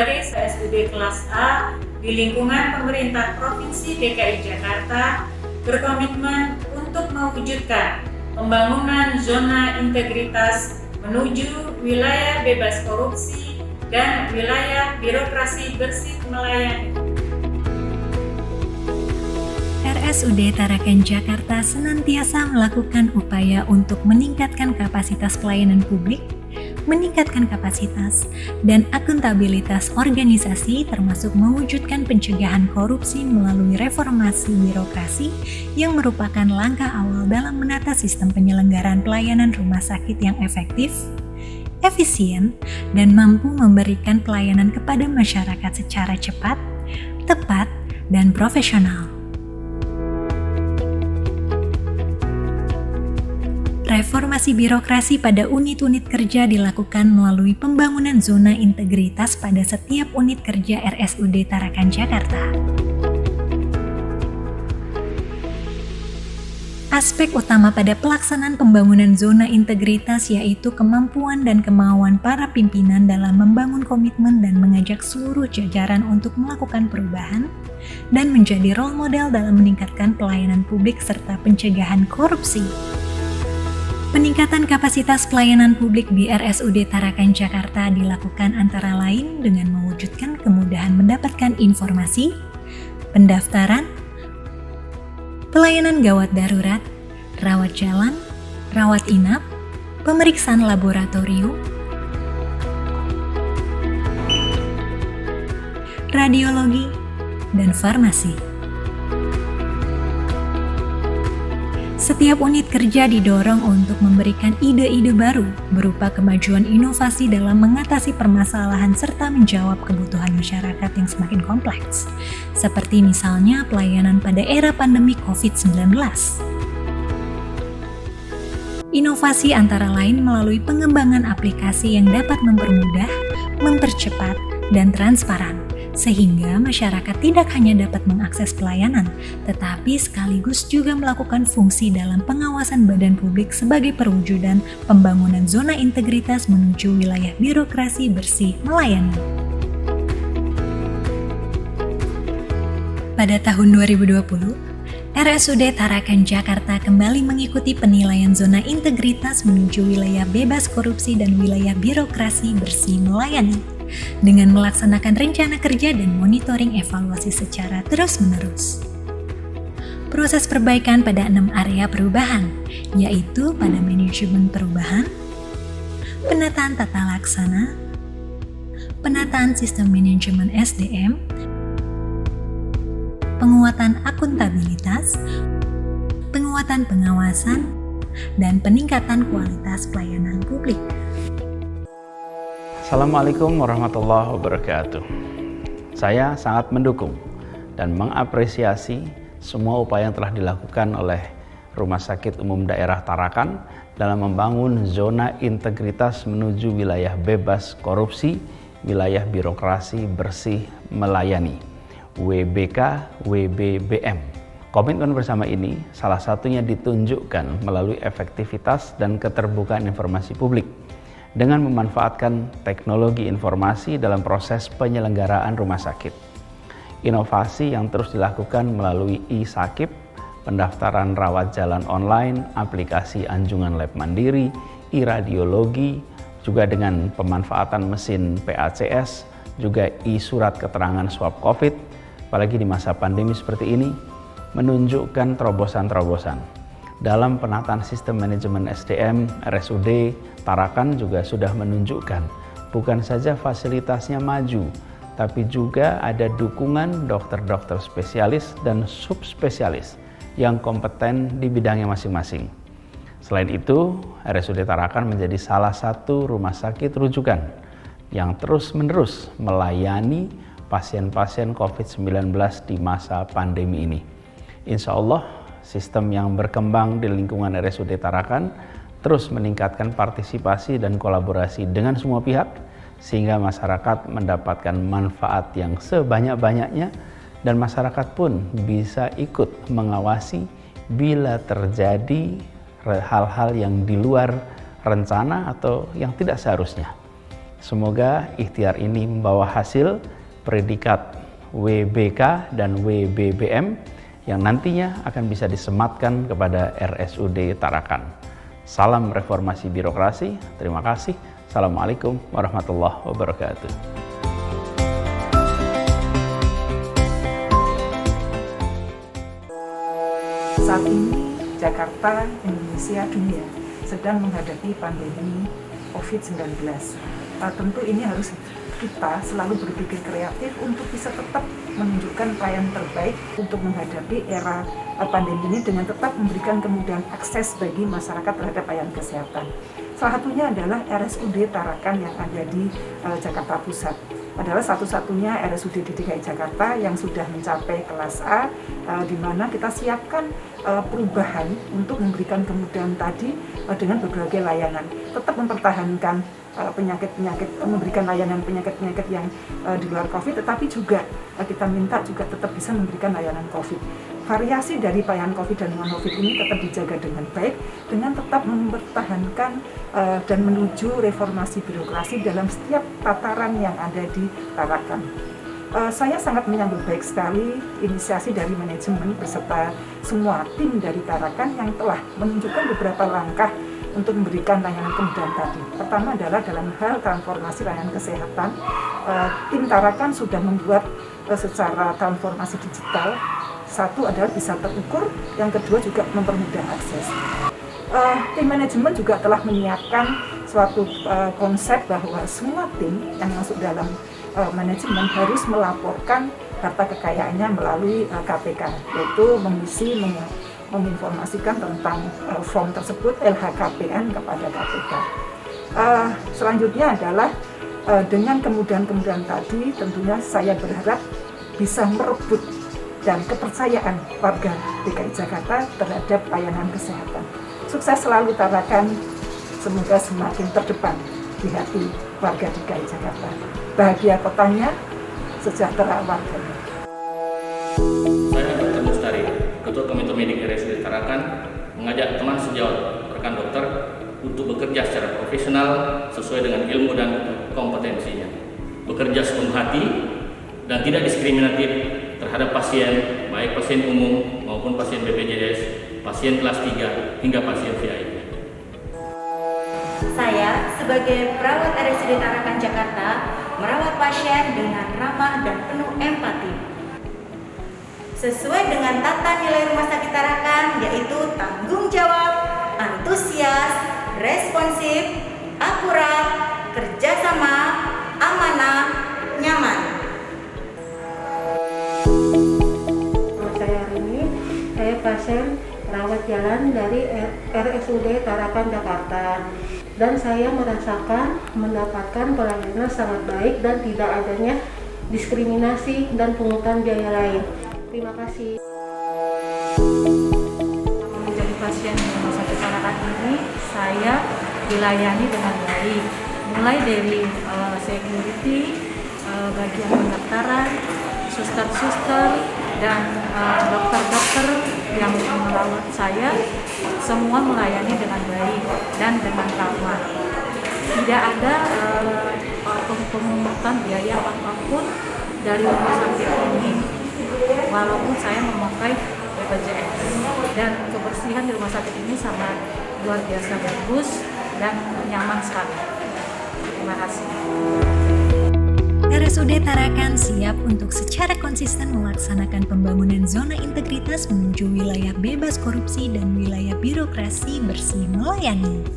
sebagai SUD kelas A di lingkungan pemerintah Provinsi DKI Jakarta berkomitmen untuk mewujudkan pembangunan zona integritas menuju wilayah bebas korupsi dan wilayah birokrasi bersih melayani. RSUD Tarakan Jakarta senantiasa melakukan upaya untuk meningkatkan kapasitas pelayanan publik, meningkatkan kapasitas dan akuntabilitas organisasi termasuk mewujudkan pencegahan korupsi melalui reformasi birokrasi yang merupakan langkah awal dalam menata sistem penyelenggaraan pelayanan rumah sakit yang efektif, efisien, dan mampu memberikan pelayanan kepada masyarakat secara cepat, tepat, dan profesional. Reformasi birokrasi pada unit-unit kerja dilakukan melalui pembangunan zona integritas pada setiap unit kerja RSUD Tarakan Jakarta. Aspek utama pada pelaksanaan pembangunan zona integritas yaitu kemampuan dan kemauan para pimpinan dalam membangun komitmen dan mengajak seluruh jajaran untuk melakukan perubahan dan menjadi role model dalam meningkatkan pelayanan publik serta pencegahan korupsi. Peningkatan kapasitas pelayanan publik di RSUD Tarakan Jakarta dilakukan antara lain dengan mewujudkan kemudahan mendapatkan informasi, pendaftaran, pelayanan gawat darurat, rawat jalan, rawat inap, pemeriksaan laboratorium, radiologi, dan farmasi. Setiap unit kerja didorong untuk memberikan ide-ide baru berupa kemajuan inovasi dalam mengatasi permasalahan serta menjawab kebutuhan masyarakat yang semakin kompleks, seperti misalnya pelayanan pada era pandemi COVID-19. Inovasi antara lain melalui pengembangan aplikasi yang dapat mempermudah, mempercepat, dan transparan, sehingga masyarakat tidak hanya dapat mengakses pelayanan, tetapi sekaligus juga melakukan fungsi dalam pengawasan badan publik sebagai perwujudan pembangunan zona integritas menuju wilayah birokrasi bersih melayani. Pada tahun 2020, RSUD Tarakan Jakarta kembali mengikuti penilaian zona integritas menuju wilayah bebas korupsi dan wilayah birokrasi bersih melayani, dengan melaksanakan rencana kerja dan monitoring evaluasi secara terus-menerus. Proses perbaikan pada 6 area perubahan, yaitu pada manajemen perubahan, penataan tata laksana, penataan sistem manajemen SDM, penguatan akuntabilitas, penguatan pengawasan, dan peningkatan kualitas pelayanan publik. Assalamualaikum warahmatullahi wabarakatuh. Saya sangat mendukung dan mengapresiasi semua upaya yang telah dilakukan oleh Rumah Sakit Umum Daerah Tarakan dalam membangun zona integritas menuju wilayah bebas korupsi, wilayah birokrasi bersih melayani, WBK WBBM. Komitmen bersama ini salah satunya ditunjukkan melalui efektivitas dan keterbukaan informasi publik dengan memanfaatkan teknologi informasi dalam proses penyelenggaraan rumah sakit. Inovasi yang terus dilakukan melalui e-Sakip, pendaftaran rawat jalan online, aplikasi anjungan lab mandiri, e-radiologi, juga dengan pemanfaatan mesin PACS, juga e-surat keterangan swab COVID, apalagi di masa pandemi seperti ini, menunjukkan terobosan-terobosan. Dalam penataan sistem manajemen SDM, RSUD Tarakan juga sudah menunjukkan bukan saja fasilitasnya maju, tapi juga ada dukungan dokter-dokter spesialis dan subspesialis yang kompeten di bidangnya masing-masing. Selain itu, RSUD Tarakan menjadi salah satu rumah sakit rujukan yang terus-menerus melayani pasien-pasien COVID-19 di masa pandemi ini. Insya Allah, sistem yang berkembang di lingkungan RSUD Tarakan terus meningkatkan partisipasi dan kolaborasi dengan semua pihak sehingga masyarakat mendapatkan manfaat yang sebanyak-banyaknya dan masyarakat pun bisa ikut mengawasi bila terjadi hal-hal yang di luar rencana atau yang tidak seharusnya. Semoga ikhtiar ini membawa hasil predikat WBK dan WBBM yang nantinya akan bisa disematkan kepada RSUD Tarakan. Salam reformasi birokrasi. Terima kasih. Assalamualaikum warahmatullahi wabarakatuh. Saat ini Jakarta, Indonesia, dunia sedang menghadapi pandemi COVID-19. Tentu ini harus kita selalu berpikir kreatif untuk bisa tetap menunjukkan pelayanan terbaik untuk menghadapi era pandemi ini dengan tetap memberikan kemudahan akses bagi masyarakat terhadap pelayanan kesehatan. Salah satunya adalah RSUD Tarakan yang ada di Jakarta Pusat. Adalah satu-satunya RSUD di DKI Jakarta yang sudah mencapai kelas A, di mana kita siapkan perubahan untuk memberikan kemudahan tadi dengan berbagai layanan. Tetap mempertahankan penyakit-penyakit, memberikan layanan penyakit-penyakit yang di luar COVID, tetapi juga kita minta juga tetap bisa memberikan layanan COVID. Variasi dari pelayanan COVID dan non-COVID ini tetap dijaga dengan baik, dengan tetap mempertahankan dan menuju reformasi birokrasi dalam setiap tataran yang ada di Tarakan. Saya sangat menyambut baik sekali inisiasi dari manajemen beserta semua tim dari Tarakan yang telah menunjukkan beberapa langkah untuk memberikan layanan kemudahan tadi. Pertama adalah dalam hal transformasi layanan kesehatan, tim Tarakan sudah membuat secara transformasi digital. Satu adalah bisa terukur, yang kedua juga mempermudah akses. Tim manajemen juga telah menyiapkan suatu konsep bahwa semua tim yang masuk dalam manajemen harus melaporkan harta kekayaannya melalui KPK, yaitu mengisi menginformasikan tentang form tersebut LHKPN kepada KPK. Selanjutnya adalah dengan kemudahan-kemudahan tadi, tentunya saya berharap bisa merebut dan kepercayaan warga DKI Jakarta terhadap layanan kesehatan. Sukses selalu Tarakan, semoga semakin terdepan di hati warga DKI Jakarta. Bahagia kotanya, sejahtera warganya. Saya Dr. Mustari, Ketua Komite Medik RSUD Tarakan, mengajak teman sejawat rekan dokter untuk bekerja secara profesional sesuai dengan ilmu dan kompetensinya. Bekerja sepenuh hati dan tidak diskriminatif terhadap pasien, baik pasien umum maupun pasien BPJS, pasien kelas 3 hingga pasien VIP. Saya sebagai perawat RSUD Tarakan Jakarta merawat pasien dengan ramah dan penuh empati. Sesuai dengan tata nilai Rumah Sakit Tarakan, yaitu tanggung jawab, antusias, responsif, akurat, kerjasama, amanah, nyaman. Saya pasien rawat jalan dari RSUD Tarakan Jakarta, dan saya mendapatkan pelayanan sangat baik dan tidak adanya diskriminasi dan pungutan biaya lain. Terima kasih. Menjadi pasien di Rumah Sakit Tarakan ini, saya dilayani dengan baik, mulai dari security, bagian pendaftaran, suster-suster, dan dokter-dokter yang merawat saya, semua melayani dengan baik dan dengan ramah. Tidak ada pemungutan biaya apapun dari rumah sakit ini, walaupun saya memakai BPJS. Dan kebersihan di rumah sakit ini sangat luar biasa bagus dan nyaman sekali. Terima kasih. RSUD Tarakan siap untuk secara konsisten melaksanakan pembangunan zona integritas menuju wilayah bebas korupsi dan wilayah birokrasi bersih melayani.